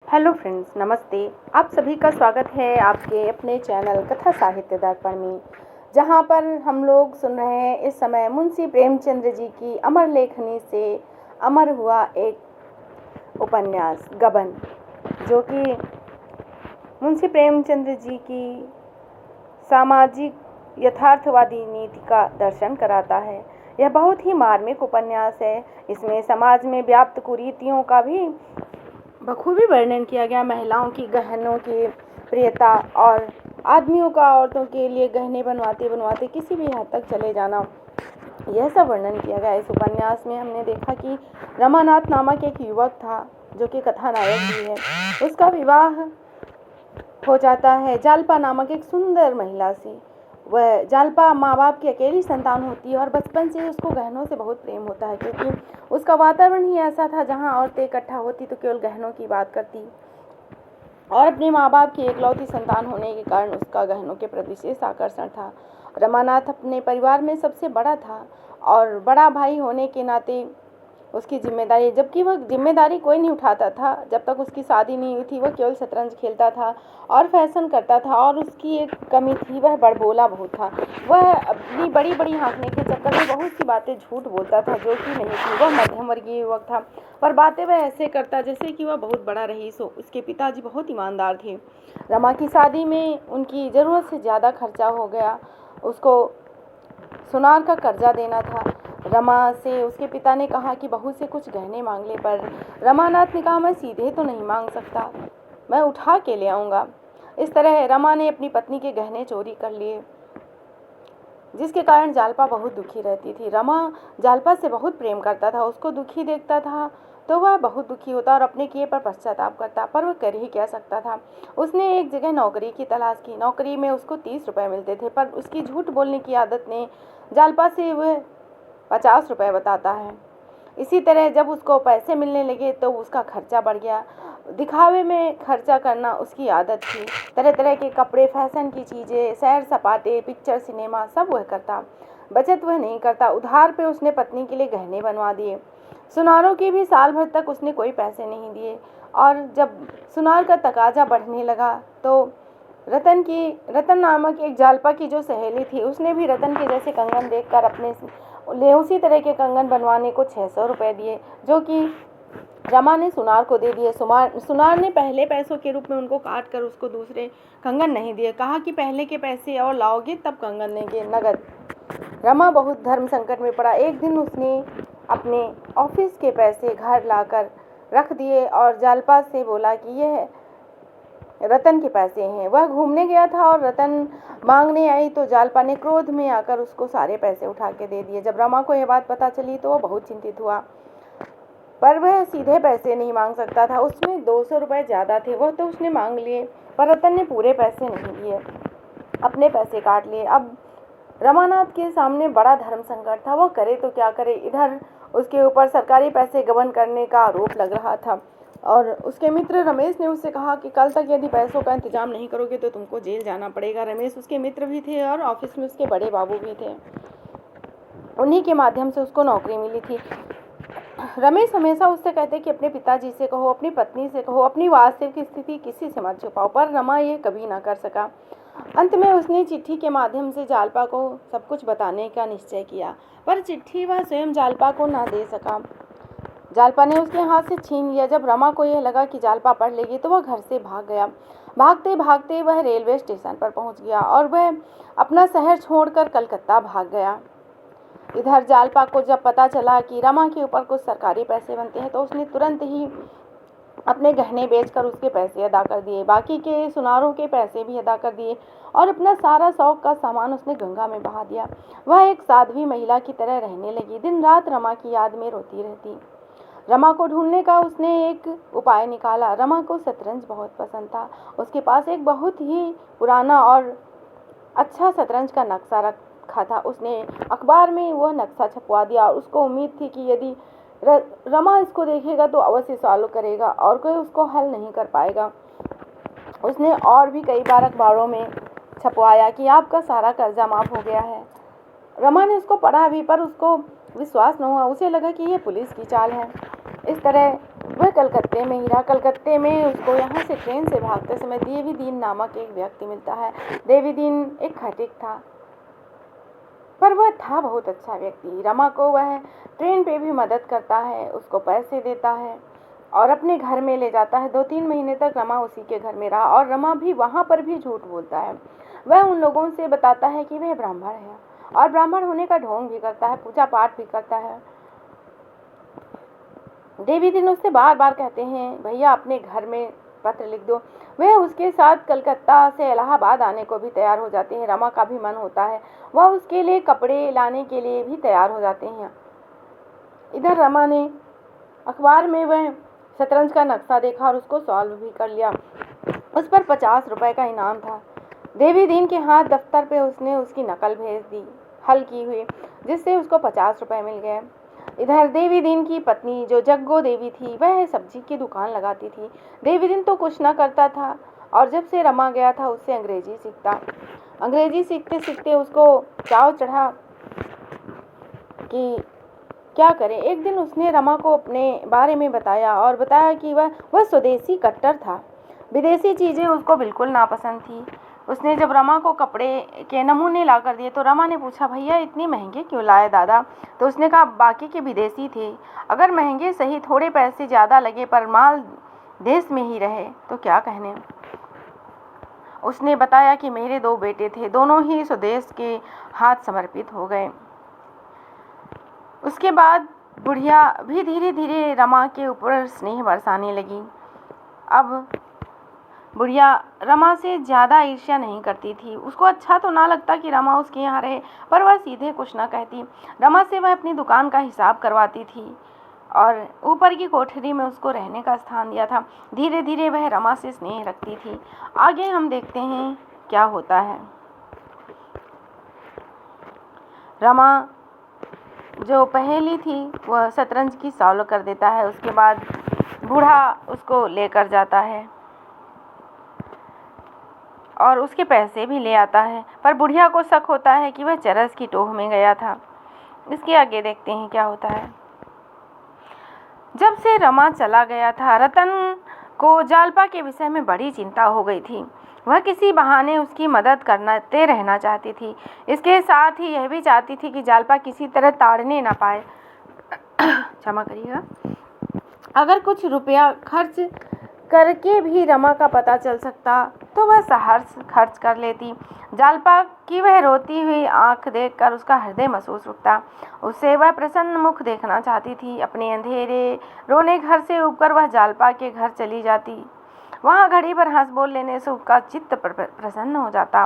Hello friends, नमस्ते। आप सभी का स्वागत है आपके अपने चैनल कथा साहित्य दर्पण में, जहां पर हम लोग सुन रहे हैं इस समय मुंशी प्रेमचंद्र जी की अमर लेखनी से अमर हुआ एक उपन्यास गबन, जो कि मुंशी प्रेमचंद्र जी की सामाजिक यथार्थवादी नीति का दर्शन कराता है। यह बहुत ही मार्मिक उपन्यास है। इसमें समाज में व्याप्त कुरीतियों का भी बखूबी वर्णन किया गया। महिलाओं की गहनों की प्रियता और आदमियों का औरतों के लिए गहने बनवाते बनवाते किसी भी हद तक चले जाना, यह सब वर्णन किया गया। इस उपन्यास में हमने देखा कि रमानाथ नामक एक युवक था, जो कि कथानायक भी है। उसका विवाह हो जाता है जालपा नामक एक सुंदर महिला से। वह जालपा माँ बाप की अकेली संतान होती है और बचपन से उसको गहनों से बहुत प्रेम होता है, क्योंकि उसका वातावरण ही ऐसा था जहाँ औरतें इकट्ठा होती तो केवल गहनों की बात करती, और अपने माँ बाप की एकलौती संतान होने के कारण उसका गहनों के प्रति विशेष आकर्षण था। रमानाथ अपने परिवार में सबसे बड़ा था और बड़ा भाई होने के नाते उसकी जिम्मेदारी, जबकि वह जिम्मेदारी कोई नहीं उठाता था। जब तक उसकी शादी नहीं हुई थी, वह केवल शतरंज खेलता था और फैशन करता था। और उसकी एक कमी थी, वह बड़बोला बहुत था। वह अपनी बड़ी बड़ी हाँकने के चक्कर में बहुत सी बातें झूठ बोलता था, जो कि नहीं थी। वह मध्यम वर्गीय युवक था, पर बातें वह ऐसे करता जैसे कि वह बहुत बड़ा रईस हो। उसके पिताजी बहुत ईमानदार थे। रमा की शादी में उनकी ज़रूरत से ज़्यादा खर्चा हो गया। उसको सुनार का कर्जा देना था। रमा से उसके पिता ने कहा कि बहू से कुछ गहने मांग ले, पर रमानाथ ने कहा, मैं सीधे तो नहीं मांग सकता, मैं उठा के ले आऊँगा। इस तरह रमा ने अपनी पत्नी के गहने चोरी कर लिए, जिसके कारण जालपा बहुत दुखी रहती थी। रमा जालपा से बहुत प्रेम करता था। उसको दुखी देखता था तो वह बहुत दुखी होता और अपने किए पर पश्चाताप करता, पर वह कर ही क्या सकता था। उसने एक जगह नौकरी की तलाश की। नौकरी में उसको 30 रुपये मिलते थे, पर उसकी झूठ बोलने की आदत ने जालपा से वह 50 रुपये बताता है। इसी तरह जब उसको पैसे मिलने लगे तो उसका खर्चा बढ़ गया। दिखावे में खर्चा करना उसकी आदत थी। तरह तरह के कपड़े, फैशन की चीज़ें, सैर सपाटे, पिक्चर, सिनेमा, सब वह करता। बचत वह नहीं करता। उधार पे उसने पत्नी के लिए गहने बनवा दिए। सुनारों की भी साल भर तक उसने कोई पैसे नहीं दिए। और जब सुनार का तकाजा बढ़ने लगा तो रतन नामक एक जालपा की जो सहेली थी, उसने भी रतन के जैसे कंगन देखकर अपने ले उसी तरह के कंगन बनवाने को 600 रुपये दिए, जो कि रमा ने सुनार को दे दिए। सुनार ने पहले पैसों के रूप में उनको काट कर उसको दूसरे कंगन नहीं दिए। कहा कि पहले के पैसे और लाओगे तब कंगन देंगे, नगद। रमा बहुत धर्म संकट में पड़ा। एक दिन उसने अपने ऑफिस के पैसे घर लाकर रख दिए और जालपा से बोला कि यह रतन के पैसे हैं। वह घूमने गया था और रतन मांगने आई तो जालपा ने क्रोध में आकर उसको सारे पैसे उठा के दे दिए। जब रमा को यह बात पता चली तो वह बहुत चिंतित हुआ, पर वह सीधे पैसे नहीं मांग सकता था। उसमें 200 रुपये ज़्यादा थे, वह तो उसने मांग लिए, पर रतन ने पूरे पैसे नहीं दिए, अपने पैसे काट लिए। अब रमानाथ के सामने बड़ा धर्म संकट था। वह करे तो क्या करे। इधर उसके ऊपर सरकारी पैसे गबन करने का आरोप लग रहा था, और उसके मित्र रमेश ने उससे कहा कि कल तक यदि पैसों का इंतजाम नहीं करोगे तो तुमको जेल जाना पड़ेगा। रमेश उसके मित्र भी थे और ऑफिस में उसके बड़े बाबू भी थे। उन्हीं के माध्यम से उसको नौकरी मिली थी। रमेश हमेशा उससे कहते कि अपने पिताजी से कहो, अपनी पत्नी से कहो, अपनी वास्तविक स्थिति किसी से मत छुपाओ, पर रमा ये कभी ना कर सका। अंत में उसने चिट्ठी के माध्यम से जालपा को सब कुछ बताने का निश्चय किया, पर चिट्ठी वह स्वयं जालपा को ना दे सका। जालपा ने उसके हाथ से छीन लिया। जब रमा को यह लगा कि जालपा पढ़ लेगी तो वह घर से भाग गया। भागते भागते वह रेलवे स्टेशन पर पहुंच गया और वह अपना शहर छोड़कर कलकत्ता भाग गया। इधर जालपा को जब पता चला कि रमा के ऊपर कुछ सरकारी पैसे बनते हैं तो उसने तुरंत ही अपने गहने बेचकर उसके पैसे अदा कर दिए, बाकी के सुनारों के पैसे भी अदा कर दिए और अपना सारा शौक का सामान उसने गंगा में बहा दिया। वह एक साध्वी महिला की तरह रहने लगी। दिन रात रमा की याद में रोती रहती। रमा को ढूंढने का उसने एक उपाय निकाला। रमा को शतरंज बहुत पसंद था। उसके पास एक बहुत ही पुराना और अच्छा शतरंज का नक्शा रखा था। उसने अखबार में वह नक्शा छपवा दिया और उसको उम्मीद थी कि यदि रमा इसको देखेगा तो अवश्य सॉल्व करेगा और कोई उसको हल नहीं कर पाएगा। उसने और भी कई बार अखबारों में छपवाया कि आपका सारा कर्जा माफ़ हो गया है। रमा ने उसको पढ़ा भी, पर उसको विश्वास न हुआ। उसे लगा कि ये पुलिस की चाल है। इस तरह वह कलकत्ते में ही रहा। कलकत्ते में उसको यहाँ से ट्रेन से भागते समय देवी दीन नामक एक व्यक्ति मिलता है। देवी दीन एक खटिक था, पर वह था बहुत अच्छा व्यक्ति। रमा को वह ट्रेन पे भी मदद करता है, उसको पैसे देता है और अपने घर में ले जाता है। 2-3 महीने तक रमा उसी के घर में रहा और रमा भी वहाँ पर भी झूठ बोलता है। वह उन लोगों से बताता है कि वह ब्राह्मण है और ब्राह्मण होने का ढोंग भी करता है, पूजा पाठ भी करता है। देवी दीन उससे बार बार कहते हैं, भैया अपने घर में पत्र लिख दो। वह उसके साथ कलकत्ता से इलाहाबाद आने को भी तैयार हो जाते हैं। रमा का भी मन होता है, वह उसके लिए कपड़े लाने के लिए भी तैयार हो जाते हैं। इधर रमा ने अखबार में वह शतरंज का नक्शा देखा और उसको सॉल्व भी कर लिया। उस पर 50 रुपए का इनाम था। देवी दीन के हाथ दफ्तर पे उसने उसकी नकल भेज दी हल की हुई, जिससे उसको 50 रुपए मिल गए। इधर देवी दीन की पत्नी जो जग्गो देवी थी, वह सब्जी की दुकान लगाती थी। देवी दीन तो कुछ ना करता था और जब से रमा गया था उससे अंग्रेजी सीखता। अंग्रेजी सीखते सीखते उसको चाव चढ़ा कि क्या करे। एक दिन उसने रमा को अपने बारे में बताया और बताया कि वह स्वदेशी कट्टर था, विदेशी चीज़ें उसको बिल्कुल नापसंद थी। उसने जब रमा को कपड़े के नमूने ला कर दिए तो रमा ने पूछा, भैया इतने महंगे क्यों लाए दादा? तो उसने कहा, बाकी के विदेशी थे, अगर महंगे सही, थोड़े पैसे ज़्यादा लगे पर माल देश में ही रहे तो क्या कहने। उसने बताया कि मेरे 2 बेटे थे, दोनों ही स्वदेश के हाथ समर्पित हो गए। उसके बाद बुढ़िया भी धीरे धीरे रमा के ऊपर स्नेह बरसाने लगी। अब बुढ़िया रमा से ज़्यादा ईर्ष्या नहीं करती थी। उसको अच्छा तो ना लगता कि रमा उसके यहाँ रहे, पर वह सीधे कुछ ना कहती। रमा से वह अपनी दुकान का हिसाब करवाती थी और ऊपर की कोठरी में उसको रहने का स्थान दिया था। धीरे धीरे वह रमा से स्नेह रखती थी। आगे हम देखते हैं क्या होता है। रमा जो पहेली थी वह शतरंज की सॉल्व कर देता है। उसके बाद बूढ़ा उसको लेकर जाता है और उसके पैसे भी ले आता है, पर बुढ़िया को शक होता है कि वह चरस की टोह में गया था। इसके आगे देखते हैं क्या होता है। जब से रमा चला गया था, रतन को जालपा के विषय में बड़ी चिंता हो गई थी। वह किसी बहाने उसकी मदद करते रहना चाहती थी। इसके साथ ही यह भी चाहती थी कि जालपा किसी तरह ताड़ने ना पाए। क्षमा करिएगा। अगर कुछ रुपया खर्च करके भी रमा का पता चल सकता तो वह सहर्ष खर्च कर लेती। जालपा की वह रोती हुई आंख देखकर उसका हृदय महसूस उठता। उससे वह प्रसन्न मुख देखना चाहती थी। अपने अंधेरे रोने घर से उबकर वह जालपा के घर चली जाती। वहाँ घड़ी भर हंस बोल लेने से उसका चित्त प्रसन्न हो जाता।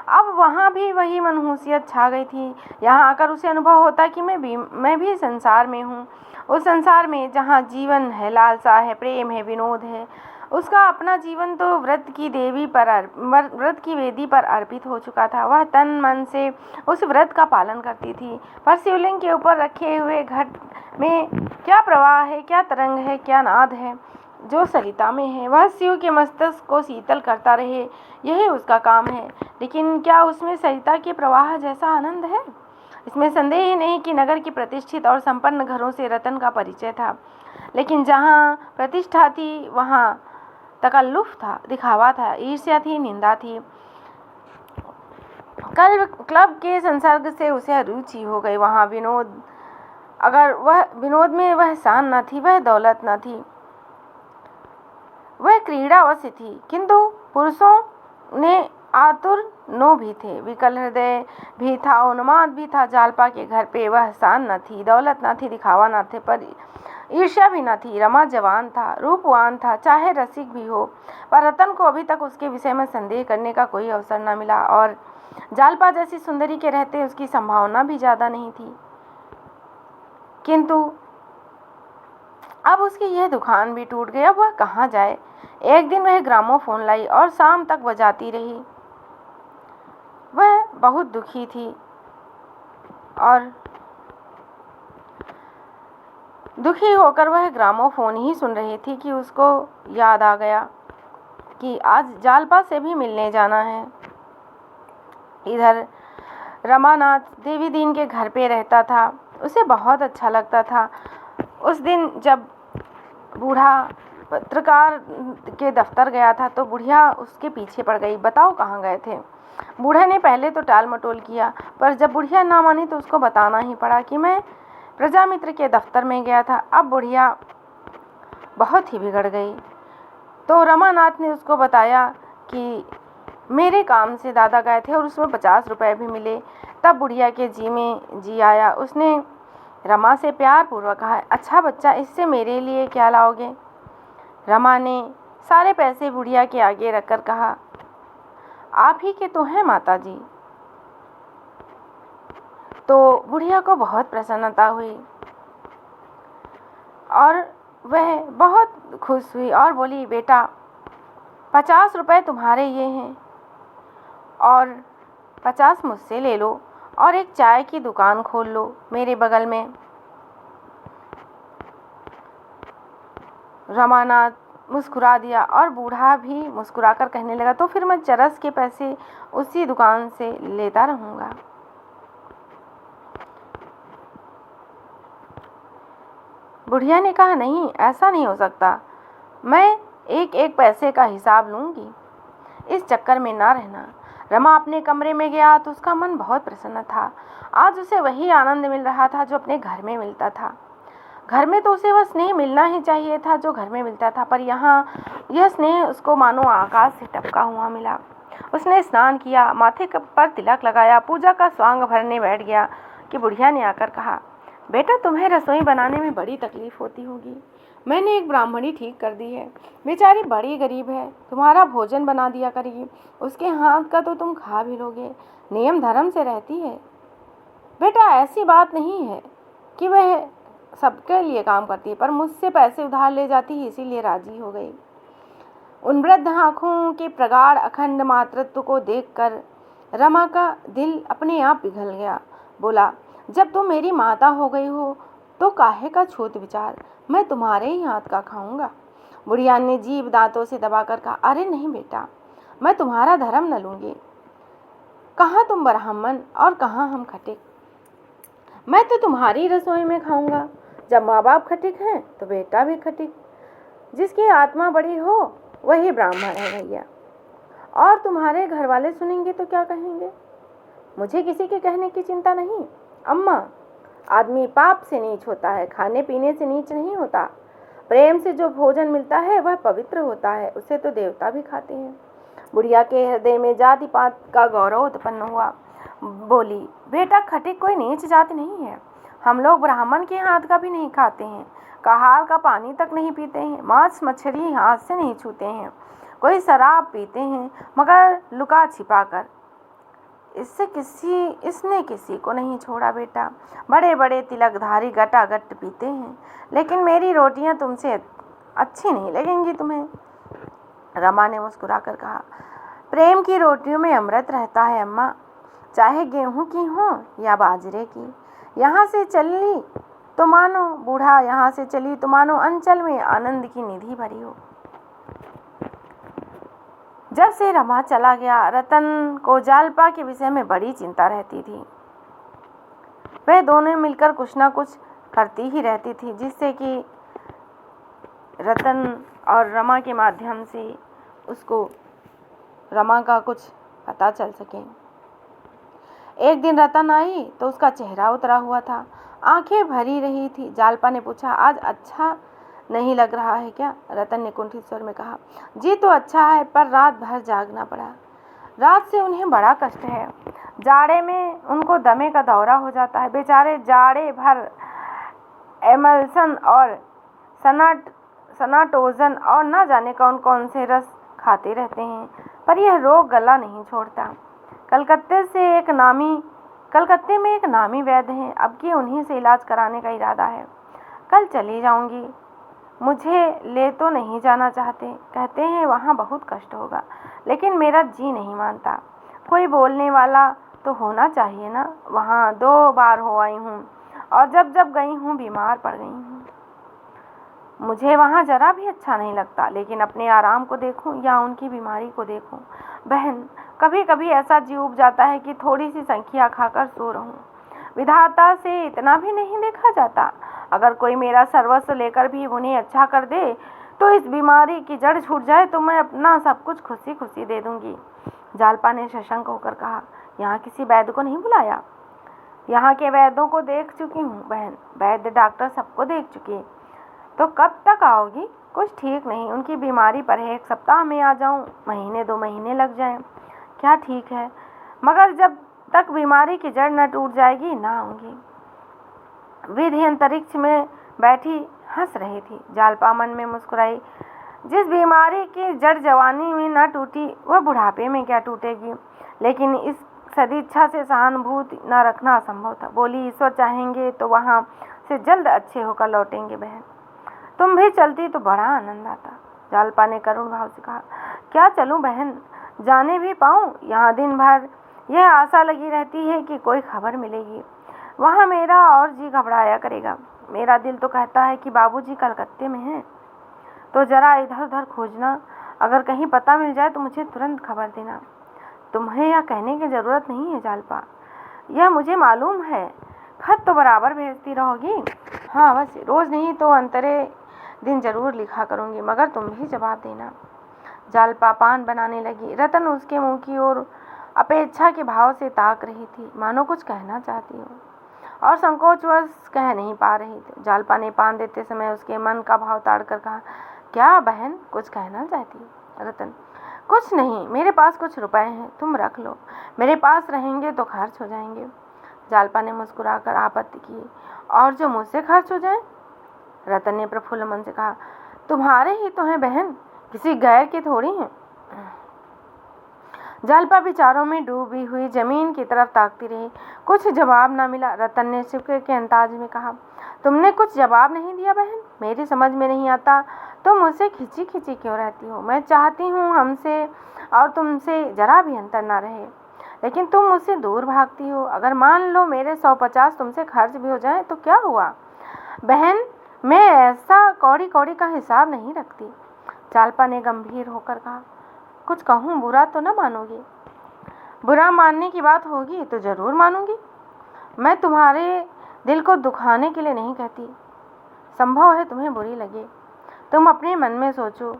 अब वहाँ भी वही मनहूसियत छा गई थी। यहाँ आकर उसे अनुभव होता कि मैं भी संसार में हूँ, उस संसार में जहाँ जीवन है, लालसा है, प्रेम है, विनोद है। उसका अपना जीवन तो व्रत की वेदी पर अर्पित हो चुका था। वह तन मन से उस व्रत का पालन करती थी, पर शिवलिंग के ऊपर रखे हुए घट में क्या प्रवाह है, क्या तरंग है, क्या नाद है जो सरिता में है। वह शिव के मस्तक को शीतल करता रहे, यही उसका काम है। लेकिन क्या उसमें सरिता के प्रवाह जैसा आनंद है? इसमें संदेह ही नहीं कि नगर की प्रतिष्ठित और संपन्न घरों से रतन का परिचय था, लेकिन जहाँ प्रतिष्ठा थी वहाँ तकल्लुफ था, दिखावा था, ईर्ष्या थी, निंदा थी। कल क्लब के संसर्ग से उसे रुचि हो गई। वहाँ विनोद, अगर वह विनोद में वह शान न थी, वह दौलत न थी, वह क्रीड़ा अवश्य थी, किंतु पुरुषों ने आतुर नो भी थे, विकल हृदय भी था, उन्माद भी था। जालपा के घर पे वह शान न थी, दौलत न थी, दिखावा न थे, पर ईर्ष्या भी न थी। रमा जवान था, रूपवान था, चाहे रसिक भी हो, पर रतन को अभी तक उसके विषय में संदेह करने का कोई अवसर न मिला और जालपा जैसी सुंदरी के रहते उसकी संभावना भी ज़्यादा नहीं थी। किंतु अब उसकी यह दुकान भी टूट गई। अब वह कहाँ जाए? एक दिन वह ग्रामोफोन लाई और शाम तक बजाती रही। वह बहुत दुखी थी और दुखी होकर वह ग्रामोफोन ही सुन रही थी कि उसको याद आ गया कि आज जालपा से भी मिलने जाना है। इधर रमानाथ देवी दीन के घर पे रहता था, उसे बहुत अच्छा लगता था। उस दिन जब बूढ़ा पत्रकार के दफ्तर गया था तो बुढ़िया उसके पीछे पड़ गई। बताओ कहाँ गए थे? बूढ़े ने पहले तो टाल मटोल किया, पर जब बुढ़िया ना मानी तो उसको बताना ही पड़ा कि मैं प्रजामित्र के दफ्तर में गया था। अब बुढ़िया बहुत ही बिगड़ गई। तो रमानाथ ने उसको बताया कि मेरे काम से दादा गए थे और उसमें 50 रुपए भी मिले। तब बुढ़िया के जी में जी आया। उसने रमा से प्यार पूर्वक कहा, अच्छा बच्चा, इससे मेरे लिए क्या लाओगे? रमा ने सारे पैसे बुढ़िया के आगे रखकर कहा, आप ही के तो हैं माता जी। तो बुढ़िया को बहुत प्रसन्नता हुई और वह बहुत खुश हुई और बोली, बेटा 50 रुपए तुम्हारे ये हैं और 50 मुझसे ले लो और एक चाय की दुकान खोल लो मेरे बगल में। रमानाथ मुस्कुरा दिया और बूढ़ा भी मुस्कुराकर कहने लगा, तो फिर मैं चरस के पैसे उसी दुकान से लेता रहूँगा। बुढ़िया ने कहा, नहीं, ऐसा नहीं हो सकता, मैं एक एक पैसे का हिसाब लूँगी, इस चक्कर में ना रहना। रमा अपने कमरे में गया तो उसका मन बहुत प्रसन्न था। आज उसे वही आनंद मिल रहा था जो अपने घर में मिलता था। घर में तो उसे वह स्नेह मिलना ही चाहिए था जो घर में मिलता था, पर यहाँ यह स्नेह उसको मानो आकाश से टपका हुआ मिला। उसने स्नान किया, माथे पर तिलक लगाया, पूजा का स्वांग भरने बैठ गया कि बुढ़िया ने आकर कहा, बेटा तुम्हें रसोई बनाने में बड़ी तकलीफ होती होगी। मैंने एक ब्राह्मणी ठीक कर दी है, बेचारी बड़ी गरीब है, तुम्हारा भोजन बना दिया करेगी, उसके हाथ का तो तुम खा भी लोगे, नियम धर्म से रहती है। बेटा ऐसी बात नहीं है कि वह सबके लिए काम करती है, पर मुझसे पैसे उधार ले जाती है, इसीलिए राजी हो गई। उन वृद्ध आँखों के प्रगाढ़ अखंड मातृत्व को देखकर रमा का दिल अपने आप पिघल गया। बोला, जब तुम मेरी माता हो गई हो तो काहे का छूत विचार, मैं तुम्हारे ही हाथ का खाऊंगा। बुढ़िया ने जीभ दांतों से दबाकर कहा, अरे नहीं बेटा, मैं तुम्हारा धर्म न लूंगी। कहाँ तुम ब्राह्मण और कहाँ हम खटिक, मैं तो तुम्हारी रसोई में खाऊंगा। जब माँ बाप खटिक हैं तो बेटा भी खटिक, जिसकी आत्मा बड़ी हो वही ब्राह्मण है भैया। और तुम्हारे घर वाले सुनेंगे तो क्या कहेंगे? मुझे किसी के कहने की चिंता नहीं अम्मा, आदमी पाप से नीच होता है, खाने पीने से नीच नहीं होता। प्रेम से जो भोजन मिलता है वह पवित्र होता है, उसे तो देवता भी खाते हैं। बुढ़िया के हृदय में जाति पात का गौरव उत्पन्न हुआ। बोली, बेटा खटिक कोई नीच जाति नहीं है, हम लोग ब्राह्मण के हाथ का भी नहीं खाते हैं, कहार का पानी तक नहीं पीते हैं, मांस मछली हाथ से नहीं छूते हैं, कोई शराब पीते हैं मगर लुका छिपा कर। इसने किसी को नहीं छोड़ा बेटा। बड़े बड़े तिलकधारी गटागट पीते हैं, लेकिन मेरी रोटियां तुमसे अच्छी नहीं लगेंगी तुम्हें। रमा ने मुस्कुराकर कहा, प्रेम की रोटियों में अमृत रहता है अम्मा, चाहे गेहूं की हो या बाजरे की। यहाँ से चली तो मानो बूढ़ा यहाँ से चली तो मानो अंचल में आनंद की निधि भरी हो। जब से रमा चला गया, रतन को जालपा के विषय में बड़ी चिंता रहती थी। वह दोनों मिलकर कुछ ना कुछ करती ही रहती थी, जिससे कि रतन और रमा के माध्यम से उसको रमा का कुछ पता चल सके। एक दिन रतन आई तो उसका चेहरा उतरा हुआ था, आंखें भरी रही थी। जालपा ने पूछा, आज अच्छा नहीं लग रहा है क्या? रतन ने कुंठित स्वर में कहा, जी तो अच्छा है, पर रात भर जागना पड़ा। रात से उन्हें बड़ा कष्ट है, जाड़े में उनको दमे का दौरा हो जाता है। बेचारे जाड़े भर एमल्सन और सनाटोजन और न जाने कौन कौन से रस खाते रहते हैं, पर यह रोग गला नहीं छोड़ता। कलकत्ते में एक नामी वैद्य हैं, अब की उन्हीं से इलाज कराने का इरादा है। कल चली जाऊंगी, मुझे ले तो नहीं जाना चाहते, कहते हैं वहाँ बहुत कष्ट होगा, लेकिन मेरा जी नहीं मानता। कोई बोलने वाला तो होना चाहिए ना। वहाँ 2 बार हो आई हूँ और जब जब गई हूँ बीमार पड़ गई हूँ। मुझे वहाँ जरा भी अच्छा नहीं लगता, लेकिन अपने आराम को देखूं या उनकी बीमारी को देखूं। बहन, कभी कभी ऐसा जी उब जाता है कि थोड़ी सी संखिया खाकर सो रहूं। विधाता से इतना भी नहीं देखा जाता। अगर कोई मेरा सर्वस्व लेकर भी उन्हें अच्छा कर दे तो इस बीमारी की जड़ छूट जाए तो मैं अपना सब कुछ खुशी खुशी दे दूंगी। जालपा ने सशंक होकर कहा, यहाँ किसी वैद्य को नहीं बुलाया? यहाँ के वैद्यों को देख चुकी हूँ बहन, वैद्य डॉक्टर सबको देख चुकी। तो कब तक आओगी? कुछ ठीक नहीं, उनकी बीमारी पर है। 1 सप्ताह में आ जाऊँ, महीने 2 महीने लग जाएं, क्या ठीक है, मगर जब तक बीमारी की जड़ न टूट जाएगी ना आऊँगी। विधि अंतरिक्ष में बैठी हंस रही थी। जालपा मन में मुस्कुराई, जिस बीमारी की जड़ जवानी में न टूटी वह बुढ़ापे में क्या टूटेगी। लेकिन इस सदिच्छा से सहानुभूति न रखना असंभव था। बोली, ईश्वर चाहेंगे तो वहाँ से जल्द अच्छे होकर लौटेंगे बहन। तुम भी चलती तो बड़ा आनंद आता। जालपा ने करुण भाव से कहा, क्या चलूं बहन, जाने भी पाऊं? यहाँ दिन भर यह आशा लगी रहती है कि कोई खबर मिलेगी। वहाँ मेरा और जी घबराया करेगा। मेरा दिल तो कहता है कि बाबूजी कलकत्ते में हैं, तो जरा इधर उधर खोजना, अगर कहीं पता मिल जाए तो मुझे तुरंत खबर देना। तुम्हें यह कहने की ज़रूरत नहीं है जालपा, यह मुझे मालूम है। खत तो बराबर भेजती रहोगी? हाँ, बस रोज़ नहीं तो अंतरे दिन जरूर लिखा करूँगी, मगर तुम भी जवाब देना। जालपा पान बनाने लगी। रतन उसके मुँह की ओर अपेक्षा के भाव से ताक रही थी, मानो कुछ कहना चाहती हो और संकोचवश कह नहीं पा रही थी। जालपा ने पान देते समय उसके मन का भाव ताड़ कर कहा, क्या बहन, कुछ कहना चाहती हो? रतन, कुछ नहीं, मेरे पास कुछ रुपए हैं, तुम रख लो, मेरे पास रहेंगे तो खर्च हो जाएंगे। जालपा ने मुस्कुराकर आपत्ति की, और जो मुझसे खर्च हो जाए? रतन ने प्रफुल्ल मन से कहा, तुम्हारे ही तो हैं बहन, किसी गैर की थोड़ी हैं। जालपा विचारों में डूबी हुई जमीन की तरफ ताकती रही। कुछ जवाब न मिला। रतन ने शिकवे के अंदाज में कहा, तुमने कुछ जवाब नहीं दिया बहन? मेरी समझ में नहीं आता तुम मुझसे खिंची खिंची क्यों रहती हो। मैं चाहती हूँ हमसे और तुमसे जरा भी अंतर ना रहे, लेकिन तुम मुझसे दूर भागती हो। अगर मान लो मेरे 150 तुमसे खर्च भी हो जाए तो क्या हुआ बहन, मैं ऐसा कौड़ी कौड़ी का हिसाब नहीं रखती। जालपा ने गंभीर होकर कहा, कुछ कहूँ बुरा तो न मानोगी? बुरा मानने की बात होगी तो जरूर मानूंगी। मैं तुम्हारे दिल को दुखाने के लिए नहीं कहती। संभव है तुम्हें बुरी लगे, तुम अपने मन में सोचो,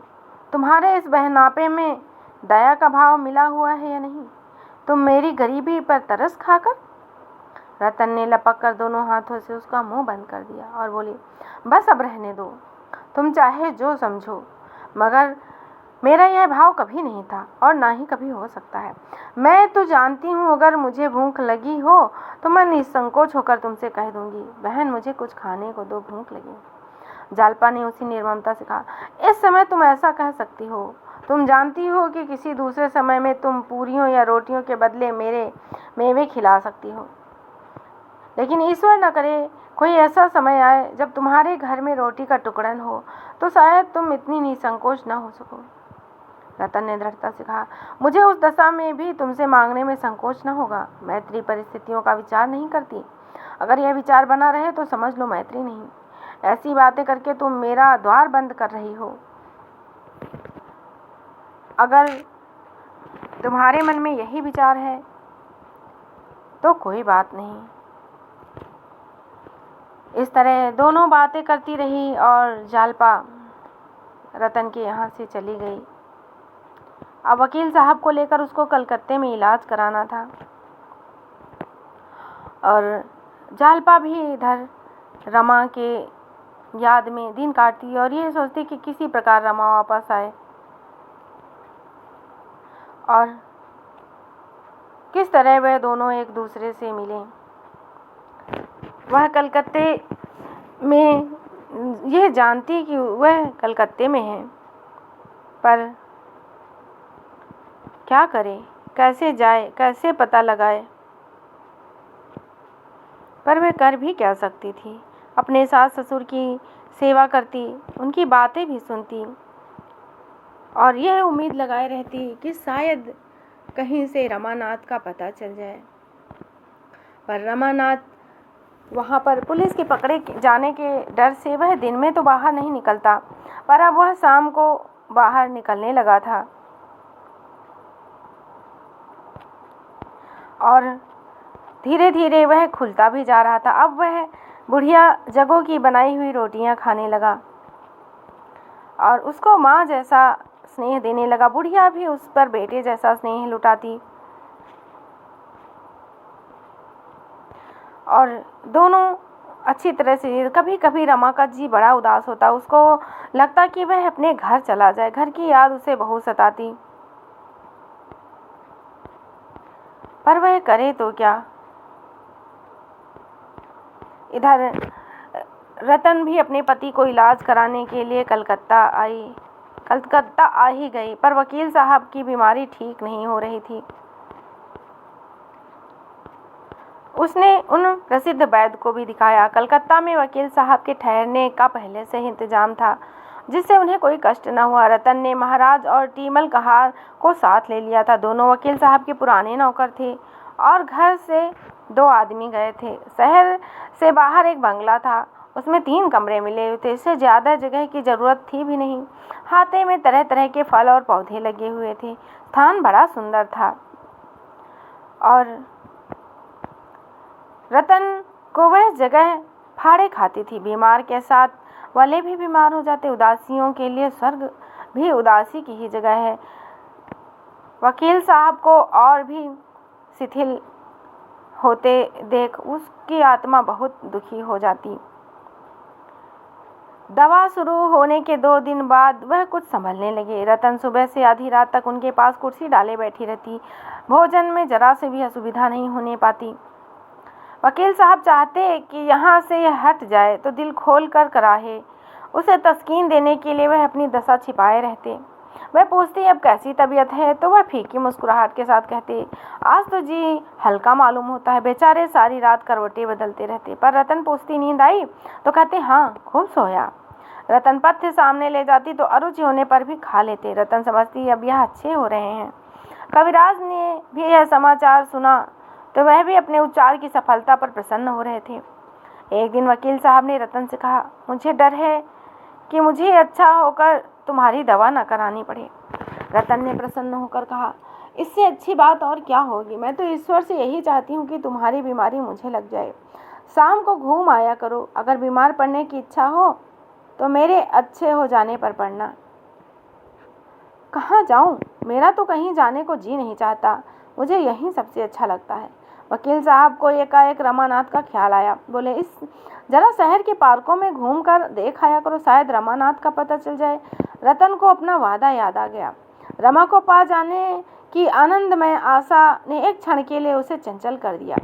तुम्हारे इस बहनापे में दया का भाव मिला हुआ है या नहीं? तुम मेरी गरीबी पर तरस खाकर? रतन ने लपक कर दोनों हाथों से उसका मुंह बंद कर दिया और बोली, बस अब रहने दो, तुम चाहे जो समझो, मगर मेरा यह भाव कभी नहीं था और ना ही कभी हो सकता है। मैं तो जानती हूँ, अगर मुझे भूख लगी हो तो मैं निसंकोच होकर तुमसे कह दूंगी, बहन मुझे कुछ खाने को दो, भूख लगी। जालपा ने उसी निर्ममता से कहा, इस समय तुम ऐसा कह सकती हो, तुम जानती हो कि किसी दूसरे समय में तुम पूरियों या रोटियों के बदले मेरे मेवे खिला सकती हो, लेकिन ईश्वर न करे कोई ऐसा समय आए जब तुम्हारे घर में रोटी का टुकड़ा न हो, तो शायद तुम इतनी निसंकोच न हो सको। रतन ने दृढ़ता से कहा, मुझे उस दशा में भी तुमसे मांगने में संकोच न होगा। मैत्री परिस्थितियों का विचार नहीं करती। अगर यह विचार बना रहे तो समझ लो मैत्री नहीं। ऐसी बातें करके तुम मेरा द्वार बंद कर रही हो। अगर तुम्हारे मन में यही विचार है तो कोई बात नहीं। इस तरह दोनों बातें करती रही और जालपा रतन के यहाँ से चली गई। अब वकील साहब को लेकर उसको कलकत्ते में इलाज कराना था और जालपा भी इधर रमा के याद में दिन काटती और ये सोचती कि किसी प्रकार रमा वापस आए और किस तरह वह दोनों एक दूसरे से मिलें। वह कलकत्ते में यह जानती कि वह कलकत्ते में है, पर क्या करे, कैसे जाए, कैसे पता लगाए। पर वह कर भी क्या सकती थी। अपने सास ससुर की सेवा करती, उनकी बातें भी सुनती और यह उम्मीद लगाए रहती कि शायद कहीं से रमानाथ का पता चल जाए। पर रमानाथ वहाँ पर पुलिस के पकड़े जाने के डर से वह दिन में तो बाहर नहीं निकलता, पर अब वह शाम को बाहर निकलने लगा था और धीरे धीरे वह खुलता भी जा रहा था। अब वह बुढ़िया जगों की बनाई हुई रोटियां खाने लगा और उसको माँ जैसा स्नेह देने लगा। बुढ़िया भी उस पर बेटे जैसा स्नेह लुटाती और दोनों अच्छी तरह से। कभी कभी रमा का जी बड़ा उदास होता, उसको लगता कि वह अपने घर चला जाए। घर की याद उसे बहुत सताती, पर वह करे तो क्या। इधर रतन भी अपने पति को इलाज कराने के लिए कलकत्ता आ ही गई, पर वकील साहब की बीमारी ठीक नहीं हो रही थी। उसने उन प्रसिद्ध वैद्य को भी दिखाया। कलकत्ता में वकील साहब के ठहरने का पहले से ही इंतजाम था, जिससे उन्हें कोई कष्ट न हुआ। रतन ने महाराज और टीमल कहार को साथ ले लिया था। दोनों वकील साहब के पुराने नौकर थे और घर से 2 आदमी गए थे। शहर से बाहर एक बंगला था, उसमें 3 कमरे मिले हुए थे। इससे ज़्यादा जगह की ज़रूरत थी भी नहीं। हाथे में तरह तरह के फल और पौधे लगे हुए थे। स्थान बड़ा सुंदर था और रतन को वह जगह फाड़े खाती थी। बीमार के साथ वाले भी बीमार हो जाते। उदासियों के लिए स्वर्ग भी उदासी की ही जगह है। वकील साहब को और भी शिथिल होते देख उसकी आत्मा बहुत दुखी हो जाती। दवा शुरू होने के 2 दिन बाद वह कुछ संभलने लगे। रतन सुबह से आधी रात तक उनके पास कुर्सी डाले बैठी रहती। भोजन में जरा से भी असुविधा नहीं होने पाती। वकील साहब चाहते कि यहाँ से यह हट जाए तो दिल खोल कर कराहे। उसे तस्कीन देने के लिए वह अपनी दशा छिपाए रहते। वह पूछती अब कैसी तबीयत है तो वह फीकी मुस्कुराहट के साथ कहते आज तो जी हल्का मालूम होता है। बेचारे सारी रात करवटें बदलते रहते। पर रतन पूछती नींद आई तो कहते हाँ खूब सोया। रतन पथ्य सामने ले जाती तो अरुचि होने पर भी खा लेते। रतन समझती अब यह अच्छे हो रहे हैं। कविराज ने भी यह समाचार सुना तो वह भी अपने उपचार की सफलता पर प्रसन्न हो रहे थे। एक दिन वकील साहब ने रतन से कहा मुझे डर है कि मुझे अच्छा होकर तुम्हारी दवा न करानी पड़े। रतन ने प्रसन्न होकर कहा इससे अच्छी बात और क्या होगी। मैं तो ईश्वर से यही चाहती हूँ कि तुम्हारी बीमारी मुझे लग जाए। शाम को घूम आया करो। अगर बीमार पड़ने की इच्छा हो तो मेरे अच्छे हो जाने पर पड़ना। कहाँ जाऊँ? मेरा तो कहीं जाने को जी नहीं चाहता। मुझे यहीं सबसे अच्छा लगता है। वकील साहब को एकाएक रमानाथ का ख्याल आया। बोले इस जरा शहर के पार्कों में घूम कर देख आया करो, शायद रमानाथ का पता चल जाए। रतन को अपना वादा याद आ गया। रमा को पा जाने की आनंदमय आशा ने एक क्षण के लिए उसे चंचल कर दिया।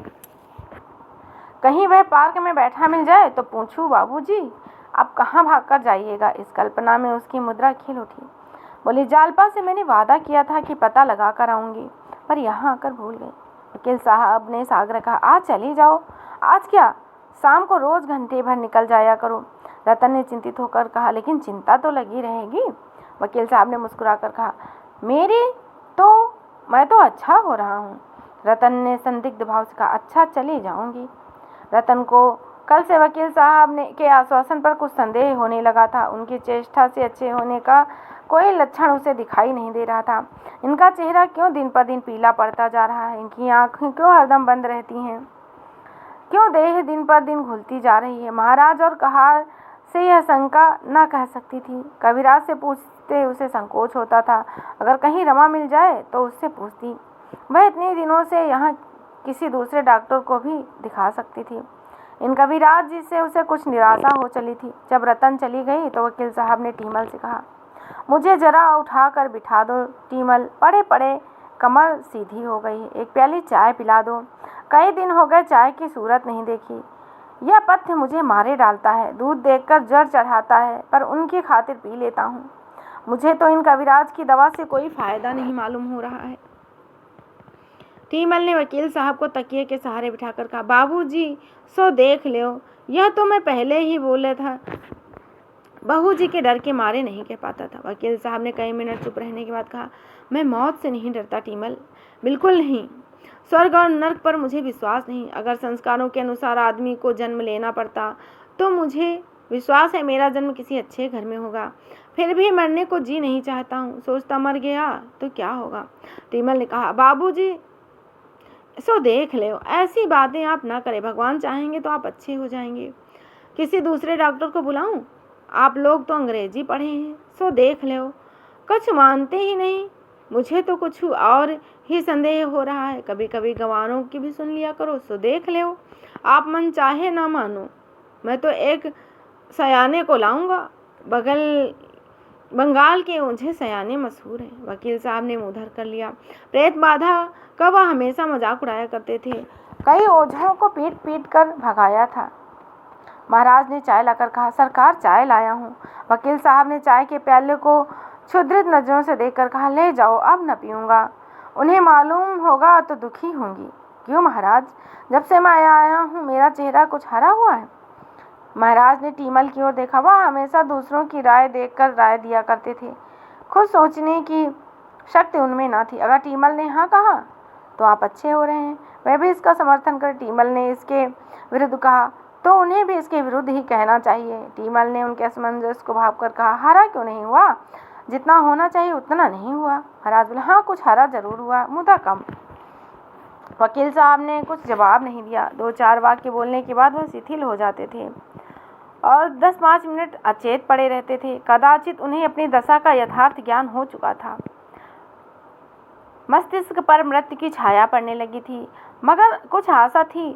कहीं वह पार्क में बैठा मिल जाए तो पूछूं बाबूजी आप कहाँ भाग कर जाइएगा। इस कल्पना में उसकी मुद्रा खिल उठी। बोली जालपा से मैंने वादा किया था कि पता लगा कर आऊँगी, पर यहाँ आकर भूल गई। वकील साहब ने सागर कहा आज चली जाओ। आज क्या, शाम को रोज घंटे भर निकल जाया करो। रतन ने चिंतित होकर कहा लेकिन चिंता तो लगी रहेगी। वकील साहब ने मुस्कुराकर कहा मैं तो अच्छा हो रहा हूँ। रतन ने संदिग्ध भाव से कहा अच्छा चली जाऊंगी। रतन को कल से वकील साहब के आश्वासन पर कुछ संदेह होने लगा था। उनकी चेष्टा से अच्छे होने का कोई लक्षण उसे दिखाई नहीं दे रहा था। इनका चेहरा क्यों दिन पर दिन पीला पड़ता जा रहा है? इनकी आंखें क्यों हरदम बंद रहती हैं? क्यों देह दिन पर दिन घुलती जा रही है? महाराज और कहार से यह शंका न कह सकती थी। कविराज से पूछते उसे संकोच होता था। अगर कहीं रमा मिल जाए तो उससे पूछती। वह इतने दिनों से यहाँ किसी दूसरे डॉक्टर को भी दिखा सकती थी। इन कविराज जी से उसे कुछ निराशा हो चली थी। जब रतन चली गई तो वकील साहब ने टीमल से कहा मुझे जरा उठा कर बिठा दो। टीमल पड़े पड़े कमर सीधी हो गई। एक प्याली चाय पिला दो। कई दिन हो गए चाय की सूरत नहीं देखी। यह पथ्य मुझे मारे डालता है। दूध देखकर जड़ चढ़ाता है, पर उनकी खातिर पी लेता हूँ। मुझे तो इन कविराज की दवा से कोई फायदा नहीं मालूम हो रहा है। टीमल ने वकील साहब को तकिए के सहारे बिठाकर कहा बाबूजी सो देख लो, यह तो मैं पहले ही बोले था। बहू जी के डर के मारे नहीं कह पाता था। वकील साहब ने कई मिनट चुप रहने के बाद कहा मैं मौत से नहीं डरता टीमल, बिल्कुल नहीं। स्वर्ग और नर्क पर मुझे विश्वास नहीं। अगर संस्कारों के अनुसार आदमी को जन्म लेना पड़ता तो मुझे विश्वास है मेरा जन्म किसी अच्छे घर में होगा। फिर भी मरने को जी नहीं चाहता हूँ। सोचता मर गया तो क्या होगा। टीमल ने कहा बाबूजी सो देख ले। ऐसी बातें आप ना करें, भगवान चाहेंगे तो आप अच्छे हो जाएंगे। किसी दूसरे डॉक्टर को बुलाऊं? आप लोग तो अंग्रेजी पढ़े हैं, सो देख लो। कुछ मानते ही नहीं, मुझे तो कुछ और ही संदेह हो रहा है। कभी कभी गंवारों की भी सुन लिया करो, सो देख लो। आप मन चाहे ना मानो, मैं तो एक सयाने को लाऊंगा। बंगाल के ऊंचे सयाने मशहूर हैं। वकील साहब ने मुंह धर कर लिया। प्रेत बाधा का वह हमेशा मजाक उड़ाया करते थे। कई ओझों को पीट पीट कर भगाया था। महाराज ने चाय लाकर कहा, सरकार चाय लाया हूँ। वकील साहब ने चाय के प्याले को क्षुद्रित नजरों से देखकर कहा, ले जाओ, अब न पीऊंगा। उन्हें मालूम होगा तो दुखी होंगी। क्यों महाराज? जब से मैं आया हूँ मेरा चेहरा कुछ हरा हुआ है। महाराज ने टीमल की ओर देखा। वह हमेशा दूसरों की राय देखकर राय दिया करते थे, खुद सोचने की शक्ति उनमें न थी। अगर टीमल ने हाँ कहा तो आप अच्छे हो रहे हैं। वह भी इसका समर्थन कर टीमल ने इसके विरुद्ध कहा तो उन्हें भी इसके विरुद्ध ही कहना चाहिए। टीमल ने उनके असमंजस को भांपकर कहा, हरा क्यों नहीं हुआ? जितना होना चाहिए उतना नहीं हुआ। महाराज बोले, हाँ कुछ हरा जरूर हुआ, मुद्दा कम। वकील साहब ने कुछ जवाब नहीं दिया। 2-4 वाक्य बोलने के बाद वह शिथिल हो जाते थे और 10-5 मिनट अचेत पड़े रहते थे। कदाचित उन्हें अपनी दशा का यथार्थ ज्ञान हो चुका था। मस्तिष्क पर मृत्यु की छाया पड़ने लगी थी, मगर कुछ आशा थी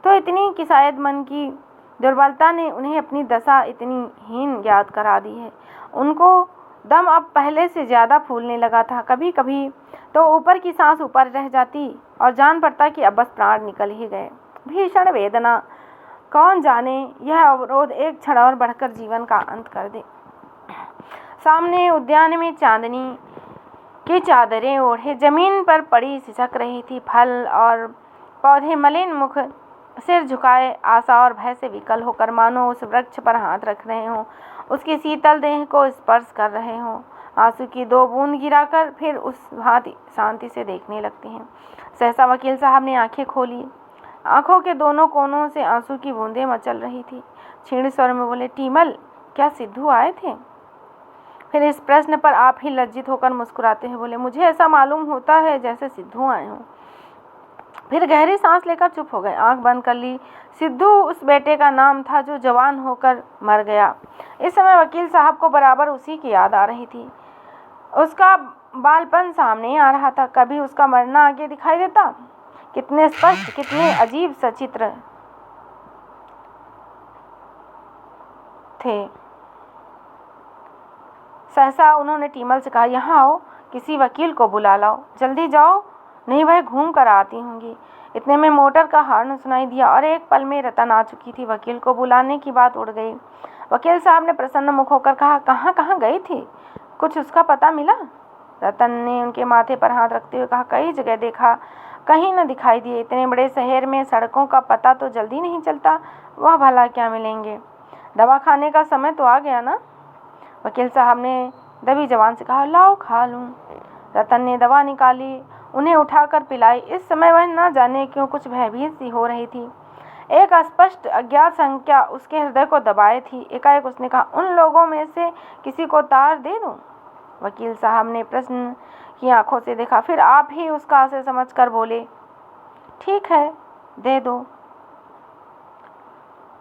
तो इतनी कि शायद मन की दुर्बलता ने उन्हें अपनी दशा इतनी हीन ज्ञात करा दी है। उनको दम अब पहले से ज़्यादा फूलने लगा था। कभी कभी तो ऊपर की सांस ऊपर रह जाती और जान पड़ता कि अब बस प्राण निकल ही गए। भीषण वेदना, कौन जाने यह अवरोध एक क्षण और बढ़कर जीवन का अंत कर दे। सामने उद्यान में चांदनी की चादरें ओढ़े जमीन पर पड़ी सिसक रही थी। फल और पौधे मलिन मुख सिर झुकाए आशा और भय से विकल होकर मानो उस वृक्ष पर हाथ रख रहे हों, उसकी शीतल देह को स्पर्श कर रहे हों। आंसू की 2 बूंद गिराकर फिर उस भांति शांति से देखने लगते हैं। सहसा वकील साहब ने आंखें खोली। आंखों के दोनों कोनों से आंसू की बूंदें मचल रही थी। क्षीण स्वर में बोले, टीमल, क्या सिद्धू आए थे? फिर इस प्रश्न पर आप ही लज्जित होकर मुस्कुराते हैं बोले, मुझे ऐसा मालूम होता है जैसे सिद्धू आए हों। फिर गहरी सांस लेकर चुप हो गए, आंख बंद कर ली। सिद्धू उस बेटे का नाम था जो जवान होकर मर गया। इस समय वकील साहब को बराबर उसी की याद आ रही थी। उसका बालपन सामने आ रहा था। कभी उसका मरना आगे दिखाई देता। कितने स्पष्ट, कितने अजीब सचित्र थे। सहसा उन्होंने टीमल से कहा, यहाँ आओ, किसी वकील को बुला लाओ, जल्दी जाओ, नहीं वह घूम कर आती होंगी। इतने में मोटर का हॉर्न सुनाई दिया और एक पल में रतन आ चुकी थी। वकील को बुलाने की बात उड़ गई। वकील साहब ने प्रसन्न मुख होकर कहा, कहाँ कहाँ गई थी? कुछ उसका पता मिला? रतन ने उनके माथे पर हाथ रखते हुए कहा, कई जगह देखा, कहीं न दिखाई दिए। इतने बड़े शहर में सड़कों का पता तो जल्दी नहीं चलता। वह भला क्या मिलेंगे? दवा खाने का समय तो आ गया ना? वकील साहब ने दबी जबान से कहा, लाओ खा लूं। रतन ने दवा निकाली, उन्हें उठाकर पिलाई। इस समय वह न जाने क्यों कुछ भयभीत सी हो रही थी। एक अस्पष्ट अज्ञात संख्या उसके हृदय को दबाए थी। एकाएक उसने कहा, उन लोगों में से किसी को तार दे दूं? वकील साहब ने प्रश्न की आंखों से देखा, फिर आप ही उसका आशय समझकर बोले, ठीक है, दे दो।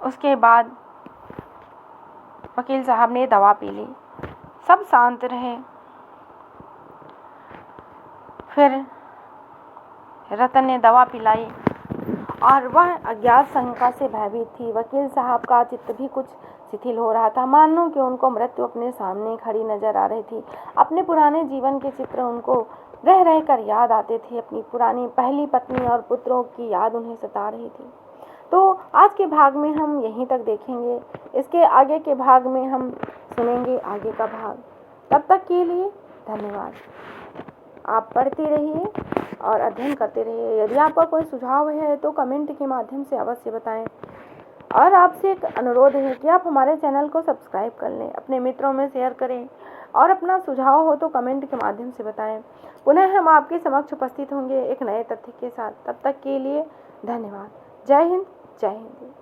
उसके बाद वकील साहब ने दवा पी ली। सब शांत रहे। फिर रतन ने दवा पिलाई और वह अज्ञात शंका से भयभीत थी। वकील साहब का चित्त भी कुछ शिथिल हो रहा था, मानो कि उनको मृत्यु अपने सामने खड़ी नजर आ रही थी। अपने पुराने जीवन के चित्र उनको रह रहकर याद आते थे। अपनी पुरानी पहली पत्नी और पुत्रों की याद उन्हें सता रही थी। तो आज के भाग में हम यहीं तक देखेंगे। इसके आगे के भाग में हम सुनेंगे आगे का भाग। तब तक के लिए धन्यवाद। आप पढ़ते रहिए और अध्ययन करते रहिए। यदि आपका कोई सुझाव है तो कमेंट के माध्यम से अवश्य बताएं। और आपसे एक अनुरोध है कि आप हमारे चैनल को सब्सक्राइब कर लें, अपने मित्रों में शेयर करें और अपना सुझाव हो तो कमेंट के माध्यम से बताएं। पुनः हम आपके समक्ष उपस्थित होंगे एक नए तथ्य के साथ। तब तक के लिए धन्यवाद। जय हिंद, जय हिंद।